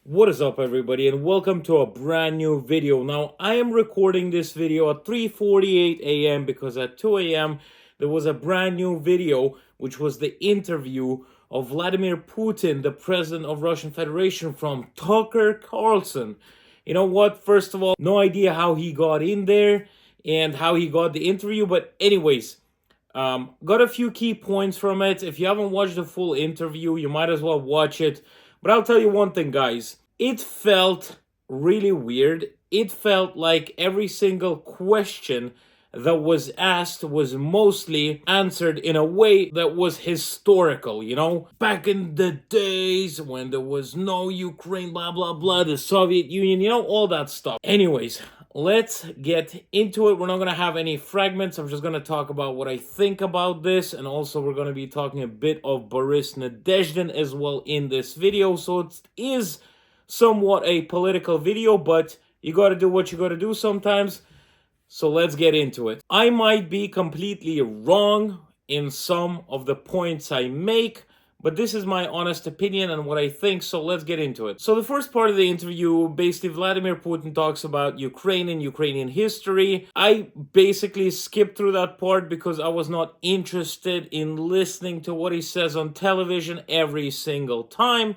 What is up, everybody, and welcome to a brand new video. Now, I am recording this video at 3:48 a.m. because at 2 a.m. there was a brand new video, which was the interview of Vladimir Putin, the president of Russian Federation, from Tucker Carlson. You know what? First of all, no idea how he got in there and how he got the interview, but anyways, got a few key points from it. If you haven't watched the full interview, you might as well watch it. But I'll tell you one thing, guys. It felt really weird. It felt like every single question that was asked was mostly answered in a way that was historical, Back in the days when there was no Ukraine, blah, blah, blah, the Soviet Union, all that stuff. Anyways, let's get into it. We're not going to have any fragments. I'm just going to talk about what I think about this. And also we're going to be talking a bit of Boris Nadezhdin as well in this video. So it is somewhat a political video, but you got to do what you got to do sometimes. So let's get into it. I might be completely wrong in some of the points I make, but this is my honest opinion and what I think, so let's get into it. So the first part of the interview, basically Vladimir Putin talks about Ukraine and Ukrainian history. I basically skipped through that part because I was not interested in listening to what he says on television every single time.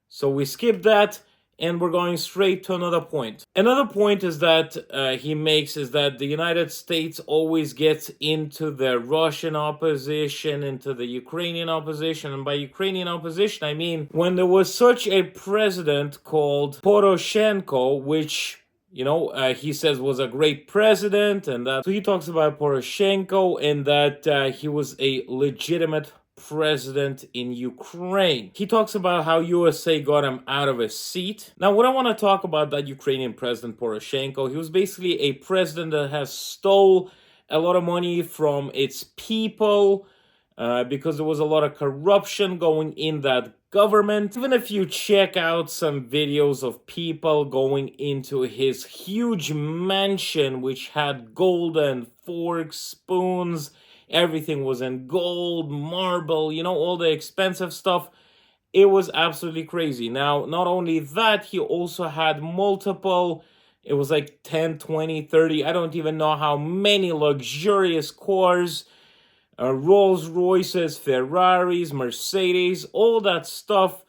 So we skipped that. And we're going straight to another point. Another point is that he makes is that the United States always gets into the Russian opposition, into the Ukrainian opposition. And by Ukrainian opposition, I mean when there was such a president called Poroshenko, which he says was a great president, and that so he talks about Poroshenko and that he was a legitimate president in Ukraine. He talks about how USA got him out of his seat. Now, what I want to talk about that Ukrainian president Poroshenko, he was basically a president that has stole a lot of money from its people because there was a lot of corruption going in that government. Even if you check out some videos of people going into his huge mansion, which had golden forks, spoons, everything was in gold, marble, all the expensive stuff. It was absolutely crazy. Now, not only that, he also had multiple, it was like 10, 20, 30, I don't even know how many luxurious cars, Rolls Royces, Ferraris, Mercedes, all that stuff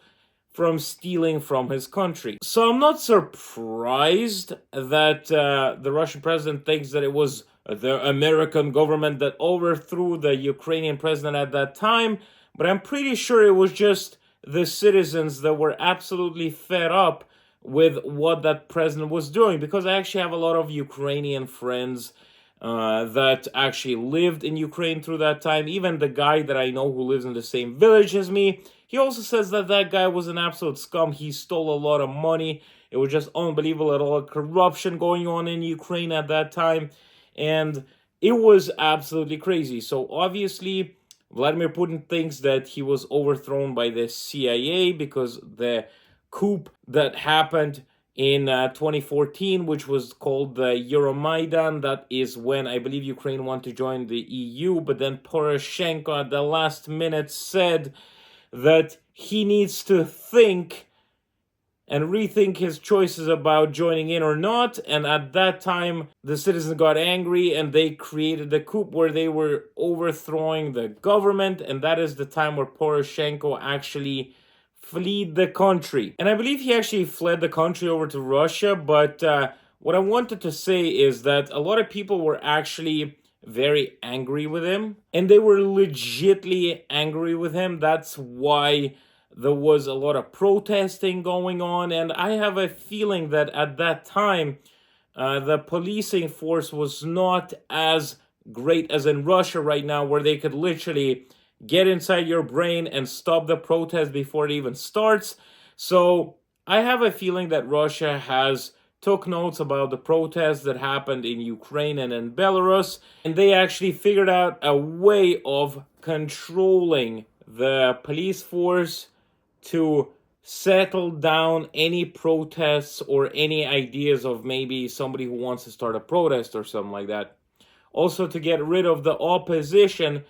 from stealing from his country. So I'm not surprised that the Russian president thinks that it was the American government that overthrew the Ukrainian president at that time, but I'm pretty sure it was just the citizens that were absolutely fed up with what that president was doing, because I actually have a lot of Ukrainian friends that actually lived in Ukraine through that time. Even the guy that I know who lives in the same village as me, he also says that that guy was an absolute scum. He stole a lot of money. It was just unbelievable, a lot of corruption going on in Ukraine at that time. And it was absolutely crazy. So obviously, Vladimir Putin thinks that he was overthrown by the CIA because the coup that happened in 2014, which was called the Euromaidan, that is when I believe Ukraine wanted to join the EU, but then Poroshenko at the last minute said that he needs to think and rethink his choices about joining in or not. And at that time, the citizens got angry and they created a coup where they were overthrowing the government. And that is the time where Poroshenko actually fled the country. And I believe he actually fled the country over to Russia. But what I wanted to say is that a lot of people were actually very angry with him. And they were legitimately angry with him. That's why there was a lot of protesting going on, and I have a feeling that at that time, the policing force was not as great as in Russia right now, where they could literally get inside your brain and stop the protest before it even starts. So I have a feeling that Russia has took notes about the protests that happened in Ukraine and in Belarus, and they actually figured out a way of controlling the police force to settle down any protests or any ideas of maybe somebody who wants to start a protest or something like that. Also to get rid of the opposition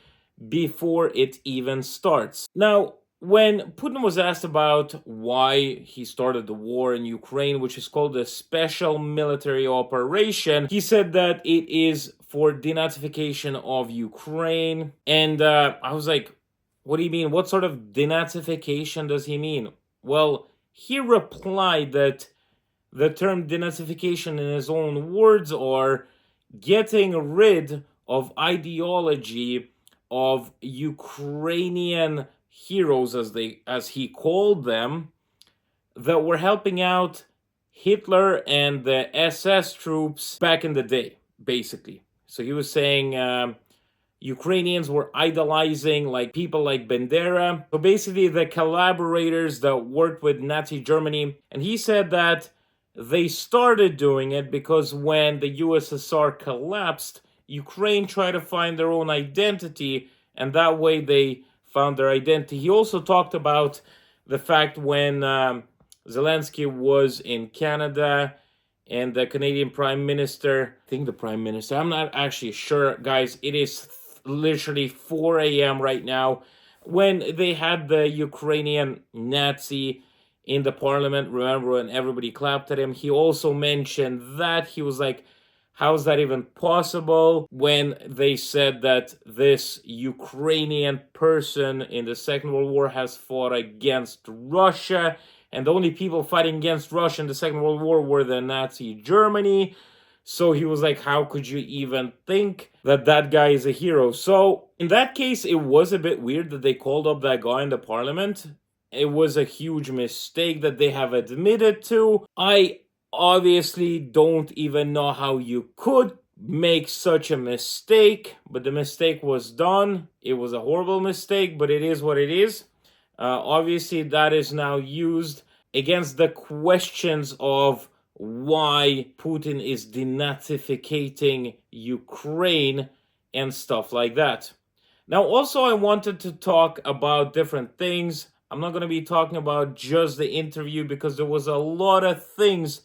before it even starts. Now, when Putin was asked about why he started the war in Ukraine, which is called a special military operation, he said that it is for denazification of Ukraine. And I was like, what do you mean? What sort of denazification does he mean? Well, he replied that the term denazification, in his own words, are getting rid of ideology of Ukrainian heroes, as he called them, that were helping out Hitler and the SS troops back in the day, basically. So he was saying Ukrainians were idolizing like people like Bandera. So basically the collaborators that worked with Nazi Germany. And he said that they started doing it because when the USSR collapsed, Ukraine tried to find their own identity, and that way they found their identity. He also talked about the fact when Zelensky was in Canada and the Canadian Prime Minister, I think the Prime Minister, I'm not actually sure, guys, it is literally 4 a.m. right now, when they had the Ukrainian Nazi in the parliament, remember, when everybody clapped at him. He also mentioned that. He was like, how is that even possible? When they said that this Ukrainian person in the Second World War has fought against Russia, and the only people fighting against Russia in the Second World War were the Nazi Germany. So he was like, how could you even think that that guy is a hero? So in that case, it was a bit weird that they called up that guy in the parliament. It was a huge mistake that they have admitted to. I obviously don't even know how you could make such a mistake, but the mistake was done. It was a horrible mistake, but it is what it is. Obviously, that is now used against the questions of why Putin is denazificating Ukraine and stuff like that. Now, also, I wanted to talk about different things. I'm not going to be talking about just the interview because there was a lot of things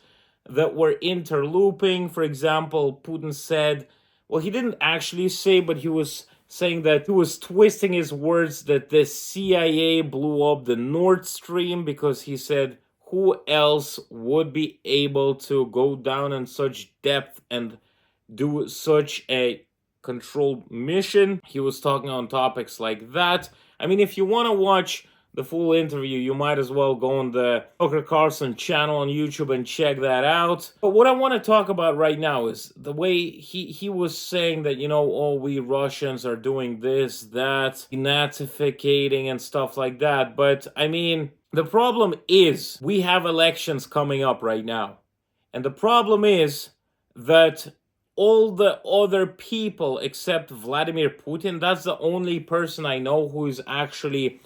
that were interlooping. For example, Putin said, well, he didn't actually say, but he was saying that he was twisting his words that the CIA blew up the Nord Stream because he said, who else would be able to go down in such depth and do such a controlled mission? He was talking on topics like that. I mean, if you want to watch the full interview, you might as well go on the Carlson channel on YouTube and check that out. But what I want to talk about right now is the way he was saying that, you know, oh, we Russians are doing this, that, denazificating and stuff like that. But I mean, the problem is we have elections coming up right now. And the problem is that all the other people except Vladimir Putin, that's the only person I know who is actually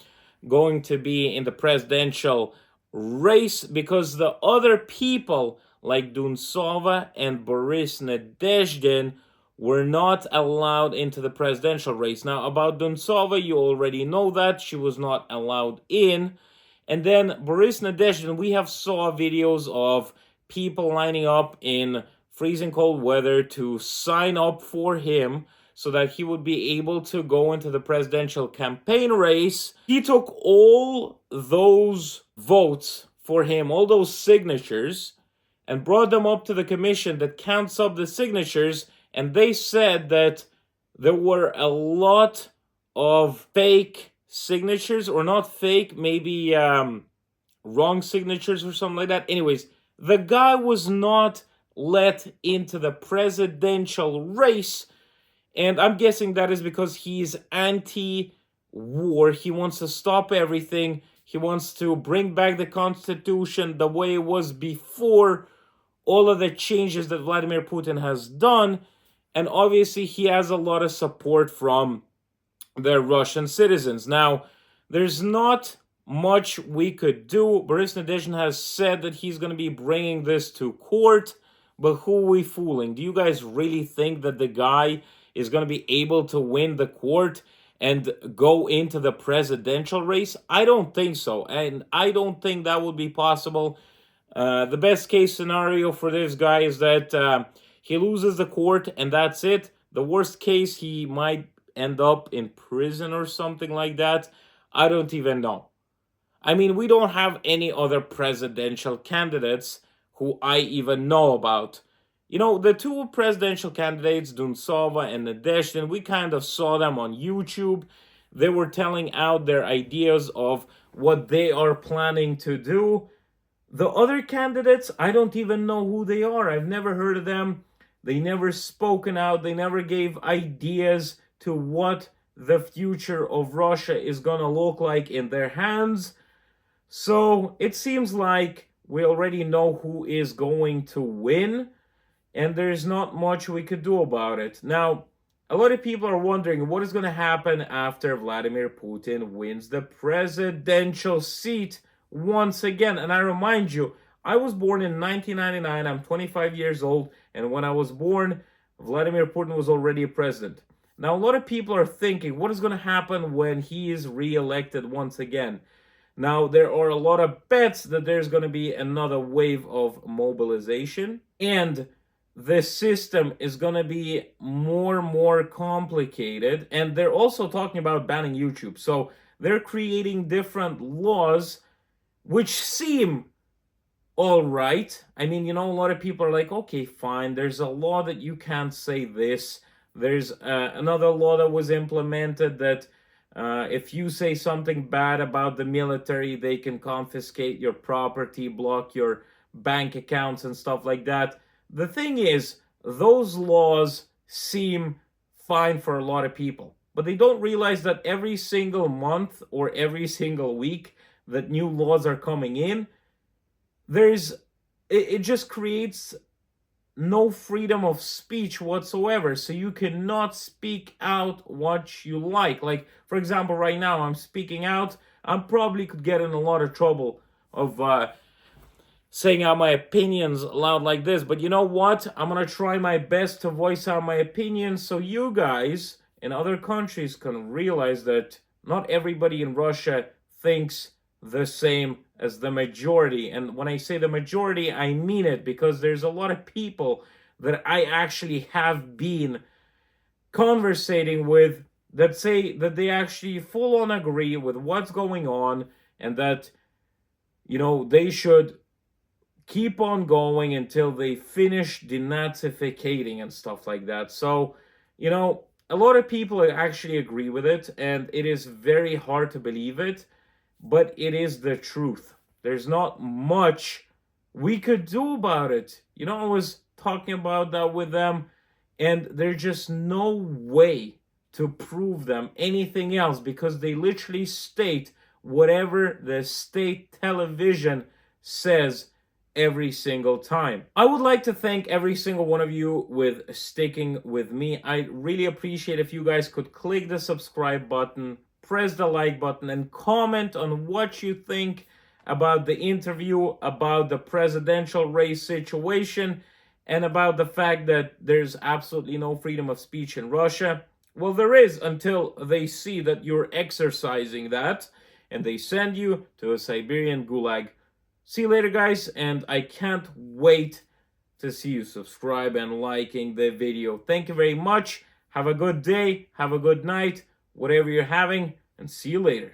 going to be in the presidential race, because the other people like Dunsova and Boris Nadezhdin were not allowed into the presidential race. Now, about Dunsova, you already know that she was not allowed in. And then Boris Nadezhdin, we have saw videos of people lining up in freezing cold weather to sign up for him so that he would be able to go into the presidential campaign race. He took all those votes for him, all those signatures, and brought them up to the commission that counts up the signatures, and they said that there were a lot of fake signatures, or not fake, maybe wrong signatures or something like that. Anyways, the guy was not let into the presidential race, and I'm guessing that is because he's anti-war. He wants to stop everything. He wants to bring back the Constitution the way it was before all of the changes that Vladimir Putin has done. And obviously, he has a lot of support from the Russian citizens. Now, there's not much we could do. Boris Nadezhdin has said that he's going to be bringing this to court. But who are we fooling? Do you guys really think that the guy is going to be able to win the court and go into the presidential race? I don't think so. And I don't think that would be possible. The best case scenario for this guy is that he loses the court and that's it. The worst case, he might end up in prison or something like that. I don't even know. I mean, we don't have any other presidential candidates who I even know about. You know, the two presidential candidates, Dunsova and Nadezhdin, we kind of saw them on YouTube. They were telling out their ideas of what they are planning to do. The other candidates, I don't even know who they are. I've never heard of them. They never spoken out. They never gave ideas to what the future of Russia is going to look like in their hands. So it seems like we already know who is going to win, and there's not much we could do about it. Now, a lot of people are wondering what is going to happen after Vladimir Putin wins the presidential seat once again. And I remind you, I was born in 1999, I'm 25 years old, and when I was born, Vladimir Putin was already a president. Now, a lot of people are thinking, what is going to happen when he is re-elected once again? Now, there are a lot of bets that there's going to be another wave of mobilization, and the system is going to be more and more complicated. And they're also talking about banning YouTube. So they're creating different laws which seem all right. I mean, you know, a lot of people are like, okay, fine, there's a law that you can't say this. There's another law that was implemented that if you say something bad about the military, they can confiscate your property, block your bank accounts and stuff like that. The thing is, those laws seem fine for a lot of people, but they don't realize that every single month or every single week that new laws are coming in, it just creates no freedom of speech whatsoever. So you cannot speak out what you like. Like, for example, right now I'm speaking out. I probably could get in a lot of trouble of saying out my opinions loud like this. But you know what? I'm going to try my best to voice out my opinions so you guys in other countries can realize that not everybody in Russia thinks the same as the majority. And when I say the majority, I mean it, because there's a lot of people that I actually have been conversating with that say that they actually full on agree with what's going on, and that, you know, they should keep on going until they finish denazificating and stuff like that. So, you know, a lot of people actually agree with it, and it is very hard to believe it, but it is the truth. There's not much we could do about it. You know, I was talking about that with them, and there's just no way to prove them anything else, because they literally state whatever the state television says every single time. I would like to thank every single one of you with sticking with me. I really appreciate if you guys could click the subscribe button, press the like button, and comment on what you think about the interview, about the presidential race situation, and about the fact that there's absolutely no freedom of speech in Russia. Well, there is, until they see that you're exercising that and they send you to a Siberian gulag. See you later, guys, and I can't wait to see you subscribe and liking the video. Thank you very much. Have a good day, have a good night, whatever you're having, and see you later.